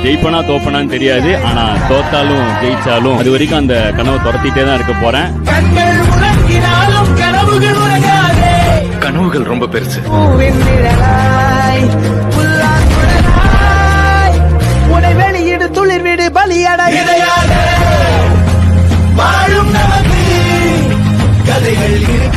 ஜெயிப்பனா தோப்பனான்னு தெரியாது, ஆனா தோத்தாலும் ஜெயிச்சாலும் அது வரைக்கும் அந்த கனவை துரத்திட்டே தான் இருக்க போறேன். கனவுகள் ரொம்ப பெருசு. உனை வெளியிடு துளிர் வீடு பலியடைய வாழும் நமக்கு கதைகள் இருக்கு.